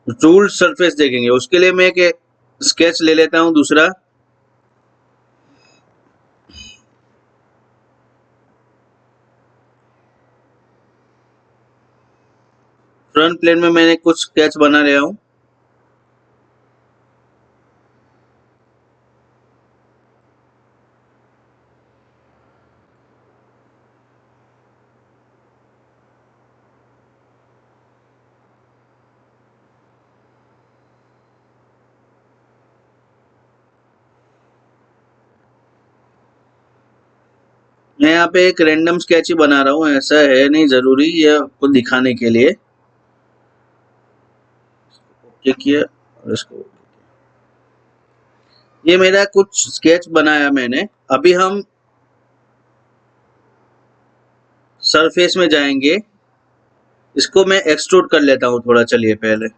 Ruled surface देखेंगे। उसके लिए मैं एक स्केच ले लेता हूं दूसरा। फ्रंट प्लेन में मैंने कुछ स्केच बना रहा हूं। मैं यहाँ पे एक रैंडम स्केच ही बना रहा हूँ, ऐसा है नहीं जरूरी, ये आपको दिखाने के लिए। ओके किया और इसको, ये मेरा कुछ स्केच बनाया मैंने। अभी हम सरफेस में जाएंगे। इसको मैं एक्सट्रूड कर लेता हूँ थोड़ा, चलिए पहले।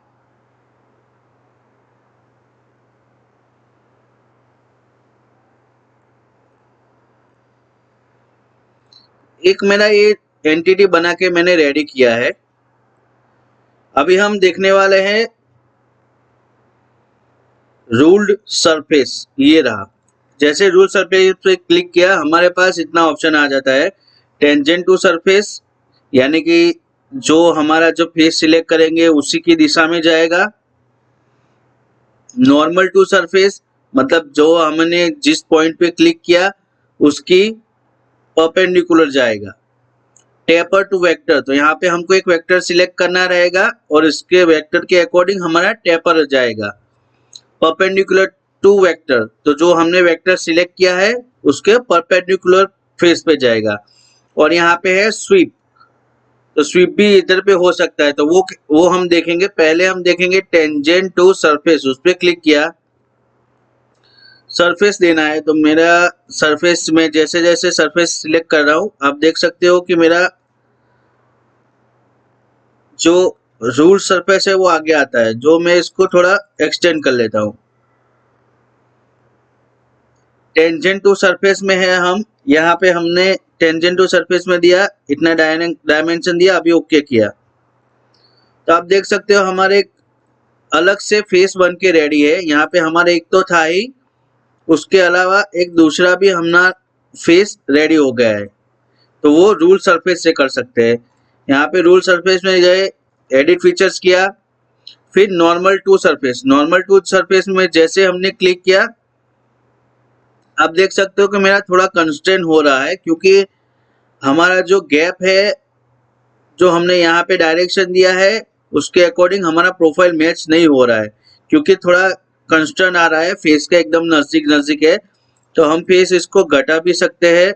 एक मेरा ये एंटिटी बना के मैंने रेडी किया है। अभी हम देखने वाले हैं रूल्ड सरफेस। ये रहा। जैसे रूल्ड सरफेस पे क्लिक किया, हमारे पास इतना ऑप्शन आ जाता है। टेंजेंट टू सरफेस, यानी कि जो हमारा जो फेस सिलेक्ट करेंगे उसी की दिशा में जाएगा। नॉर्मल टू सरफेस, मतलब जो हमने जिस पॉइंट पे क्लिक किया उसकी परपेंडिकुलर जाएगा। टेपर टू वेक्टर, तो यहाँ पे हमको एक वेक्टर सिलेक्ट करना रहेगा और इसके वेक्टर के अकॉर्डिंग हमारा टेपर जाएगा। परपेंडिकुलर टू वेक्टर, तो जो हमने वेक्टर सिलेक्ट किया है उसके परपेंडिकुलर फेस पे जाएगा। और यहाँ पे है स्वीप, तो स्वीप भी इधर पे हो सकता है, तो वो हम देखेंगे। पहले हम देखेंगे टेंजेंट टू सरफेस, उस पर क्लिक किया, सरफेस देना है। तो मेरा सरफेस में जैसे जैसे सरफेस सिलेक्ट कर रहा हूँ, आप देख सकते हो कि मेरा जो रूल सरफेस है वो आगे आता है। जो मैं इसको थोड़ा एक्सटेंड कर लेता हूँ। टेंजेंट टू सरफेस में है हम, यहाँ पे हमने टेंजेंट टू सरफेस में दिया, इतना डायमेंशन दिया, अभी ओके किया। तो आप देख सकते हो हमारे एक अलग से फेस बन के रेडी है। यहाँ पे हमारे एक तो था ही, उसके अलावा एक दूसरा भी हमारा फेस रेडी हो गया है। तो वो रूल सरफेस से कर सकते हैं। यहाँ पे रूल सरफेस में गए, एडिट फीचर्स किया, फिर normal to surface. Normal to surface में जैसे हमने क्लिक किया, आप देख सकते हो कि मेरा थोड़ा कंस्ट्रेन हो रहा है, क्योंकि हमारा जो गैप है, जो हमने यहाँ पे डायरेक्शन दिया है उसके अकॉर्डिंग हमारा प्रोफाइल मैच नहीं हो रहा है, क्योंकि थोड़ा कंस्ट्रेन आ रहा है, फेस के एकदम नजदीक नजदीक है। तो हम फेस इसको घटा भी सकते हैं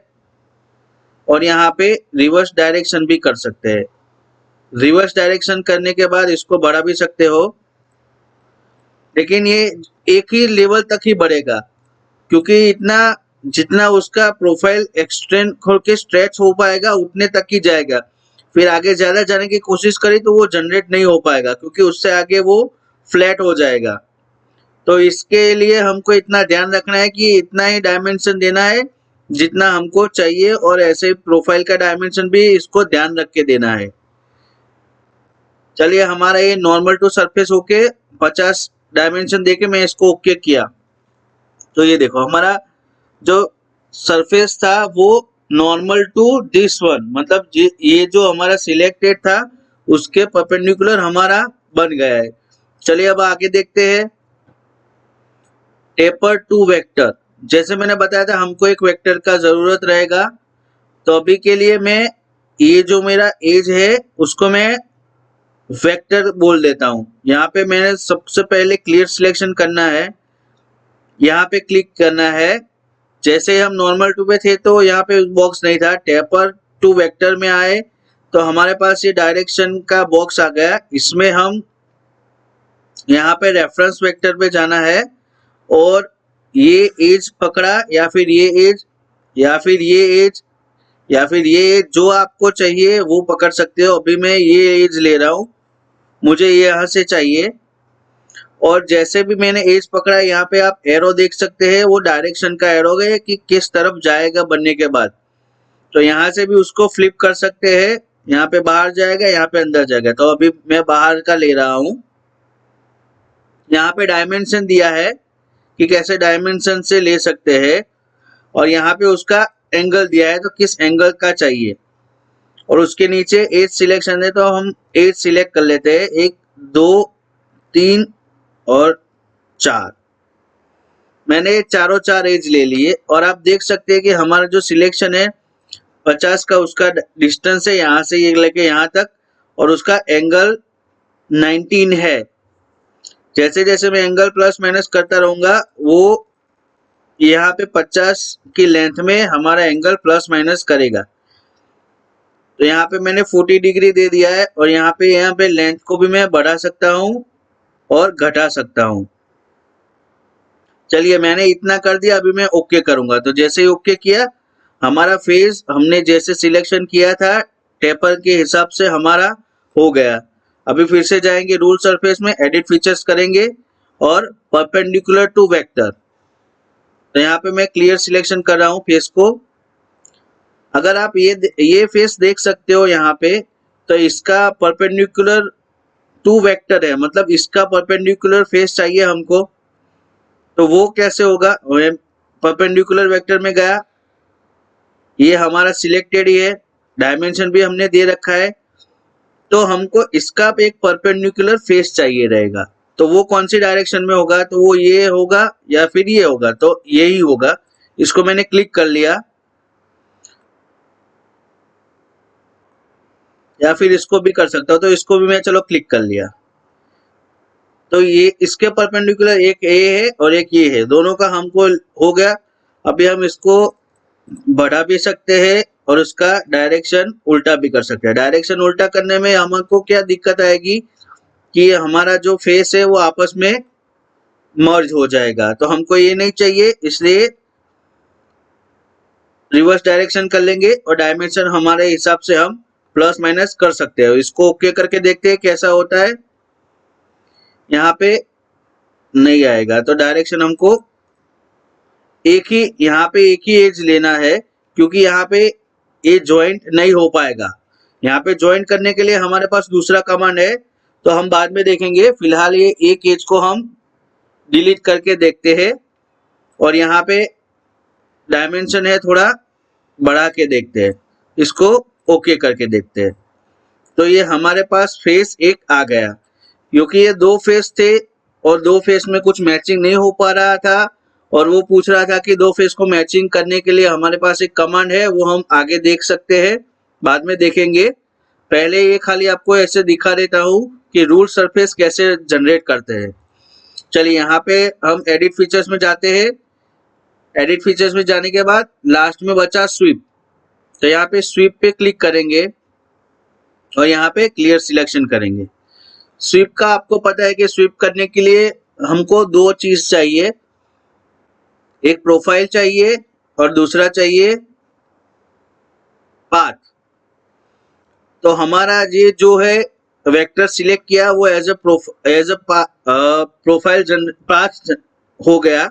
और यहाँ पे रिवर्स डायरेक्शन भी कर सकते हैं। रिवर्स डायरेक्शन करने के बाद इसको बढ़ा भी सकते हो, लेकिन ये एक ही लेवल तक ही बढ़ेगा, क्योंकि इतना जितना उसका प्रोफाइल एक्सटेंड खोल के स्ट्रेच हो पाएगा उतने तक ही जाएगा। फिर आगे ज्यादा जाने की कोशिश करी तो वो जनरेट नहीं हो पाएगा, क्योंकि उससे आगे वो फ्लैट हो जाएगा। तो इसके लिए हमको इतना ध्यान रखना है कि इतना ही डायमेंशन देना है जितना हमको चाहिए, और ऐसे प्रोफाइल का डायमेंशन भी इसको ध्यान रख के देना है। चलिए, हमारा ये नॉर्मल टू सरफेस होके 50 डायमेंशन देके मैं इसको ओके किया। तो ये देखो हमारा जो सरफेस था वो नॉर्मल टू दिस वन, मतलब ये जो हमारा सिलेक्टेड था उसके परपेंडिकुलर हमारा बन गया है। चलिए अब आगे देखते हैं। टेपर टू वेक्टर, जैसे मैंने बताया था हमको एक वेक्टर का जरूरत रहेगा। तो अभी के लिए मैं ये जो मेरा एज है उसको मैं वेक्टर बोल देता हूँ। यहाँ पे मैंने सबसे पहले क्लियर सिलेक्शन करना है, यहाँ पे क्लिक करना है। जैसे हम नॉर्मल टू पे थे तो यहाँ पे बॉक्स नहीं था, टेपर टू वेक्टर में आए तो हमारे पास ये डायरेक्शन का बॉक्स आ गया। इसमें हम यहाँ पे रेफरेंस वेक्टर पे जाना है और ये एज पकड़ा, या फिर ये एज, या फिर ये एज, या फिर ये एज, जो आपको चाहिए वो पकड़ सकते हो। अभी मैं ये एज ले रहा हूँ, मुझे ये यहाँ से चाहिए। और जैसे भी मैंने एज पकड़ा, यहाँ पे आप एरो देख सकते हैं, वो डायरेक्शन का एरो है कि किस तरफ जाएगा बनने के बाद। तो यहाँ से भी उसको फ्लिप कर सकते हैं, यहाँ पे बाहर जाएगा, यहाँ पे अंदर जाएगा। तो अभी मैं बाहर का ले रहा हूँ। यहाँ पे डायमेंशन दिया है कि कैसे डायमेंशन से ले सकते हैं, और यहाँ पे उसका एंगल दिया है तो किस एंगल का चाहिए, और उसके नीचे एज सिलेक्शन है तो हम एज सिलेक्ट कर लेते हैं, 1 2 3 और 4। मैंने चारों 4 एज ले लिए और आप देख सकते हैं कि हमारा जो सिलेक्शन है 50 का उसका डिस्टेंस है यहाँ से ये लेके यहाँ तक, और उसका एंगल 19 है। जैसे जैसे मैं एंगल प्लस माइनस करता रहूंगा वो यहाँ पे 50 की लेंथ में हमारा एंगल प्लस माइनस करेगा। तो यहाँ पे मैंने 40 डिग्री दे दिया है, और यहाँ पे लेंथ को भी मैं बढ़ा सकता हूँ और घटा सकता हूँ। चलिए मैंने इतना कर दिया, अभी मैं ओके करूंगा। तो जैसे ही ओके किया, हमारा फेस हमने जैसे सिलेक्शन किया था टेपर के हिसाब से हमारा हो गया। अभी फिर से जाएंगे रूल सरफेस में, एडिट फीचर्स करेंगे और परपेंडिकुलर टू वेक्टर। तो यहाँ पे मैं क्लियर सिलेक्शन कर रहा हूँ फेस को। अगर आप ये फेस देख सकते हो यहाँ पे, तो इसका परपेंडिकुलर टू वेक्टर है, मतलब इसका परपेंडिकुलर फेस चाहिए हमको। तो वो कैसे होगा, परपेंडिकुलर वेक्टर में गया, ये हमारा सिलेक्टेड ही है, डायमेंशन भी हमने दे रखा है, तो हमको इसका एक परपेंडिकुलर फेस चाहिए रहेगा। तो वो कौन सी डायरेक्शन में होगा, तो वो ये होगा या फिर ये होगा, तो यही होगा। इसको मैंने क्लिक कर लिया, या फिर इसको भी कर सकता हूं, तो इसको भी मैं चलो क्लिक कर लिया। तो ये इसके परपेंडिकुलर एक ए है और एक ये है, दोनों का हमको हो गया। अभी हम इसको बढ़ा भी सकते हैं और उसका डायरेक्शन उल्टा भी कर सकते हैं। डायरेक्शन उल्टा करने में हमको क्या दिक्कत आएगी कि हमारा जो फेस है वो आपस में मर्ज हो जाएगा, तो हमको ये नहीं चाहिए, इसलिए रिवर्स डायरेक्शन कर लेंगे और डायमेंशन हमारे हिसाब से हम प्लस माइनस कर सकते हैं। इसको ओके करके देखते हैं कैसा होता है। यहाँ पे नहीं आएगा, तो डायरेक्शन हमको यहाँ पे एक ही एज लेना है, क्योंकि यहाँ पे ये ज्वाइंट नहीं हो पाएगा। यहाँ पे ज्वाइंट करने के लिए हमारे पास दूसरा कमांड है, तो हम बाद में देखेंगे। फिलहाल ये एक एज को हम डिलीट करके देखते हैं, और यहाँ पे डायमेंशन है थोड़ा बढ़ा के देखते हैं, इसको ओके करके देखते हैं। तो ये हमारे पास फेस एक आ गया, क्योंकि ये 2 फेस थे और 2 फेस में कुछ मैचिंग नहीं हो पा रहा था, और वो पूछ रहा था कि 2 फेस को मैचिंग करने के लिए हमारे पास एक कमांड है, वो हम आगे देख सकते हैं, बाद में देखेंगे। पहले ये खाली आपको ऐसे दिखा देता हूँ कि रूल सरफेस कैसे जनरेट करते हैं। चलिए यहाँ पे हम एडिट फीचर्स में जाते हैं। एडिट फीचर्स में जाने के बाद लास्ट में बचा स्वीप, तो यहाँ पे स्वीप पे क्लिक करेंगे और यहाँ पे क्लियर सिलेक्शन करेंगे। स्वीप का आपको पता है कि स्वीप करने के लिए हमको 2 चीज चाहिए, एक प्रोफाइल चाहिए और दूसरा चाहिए पाथ। तो हमारा ये जो है वेक्टर सिलेक्ट किया वो एज अ प्रोफाइल पाथ हो गया,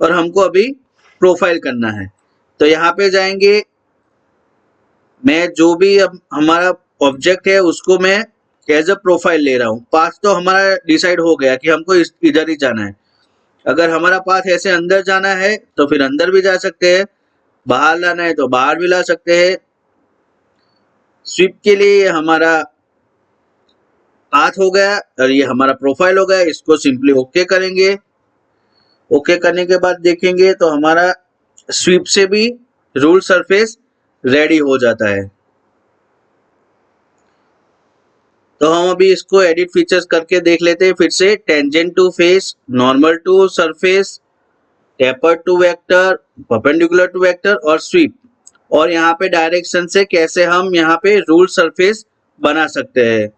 और हमको अभी प्रोफाइल करना है। तो यहाँ पे जाएंगे, मैं जो भी अब हमारा ऑब्जेक्ट है उसको मैं एज अ प्रोफाइल ले रहा हूँ। पाथ तो हमारा डिसाइड हो गया कि हमको इधर ही जाना है। अगर हमारा पाथ ऐसे अंदर जाना है तो फिर अंदर भी जा सकते हैं, बाहर लाना है तो बाहर भी ला सकते हैं। स्वीप के लिए ये हमारा पाथ हो गया और ये हमारा प्रोफाइल हो गया। इसको सिंपली ओके करेंगे। ओके करने के बाद देखेंगे तो हमारा स्वीप से भी रूल सरफेस रेडी हो जाता है। तो हम अभी इसको एडिट फीचर्स करके देख लेते हैं फिर से। Tangent to face, normal to surface, taper to vector, perpendicular to vector और स्वीप। और यहाँ पे डायरेक्शन से कैसे हम यहाँ पे रूल सरफेस बना सकते हैं।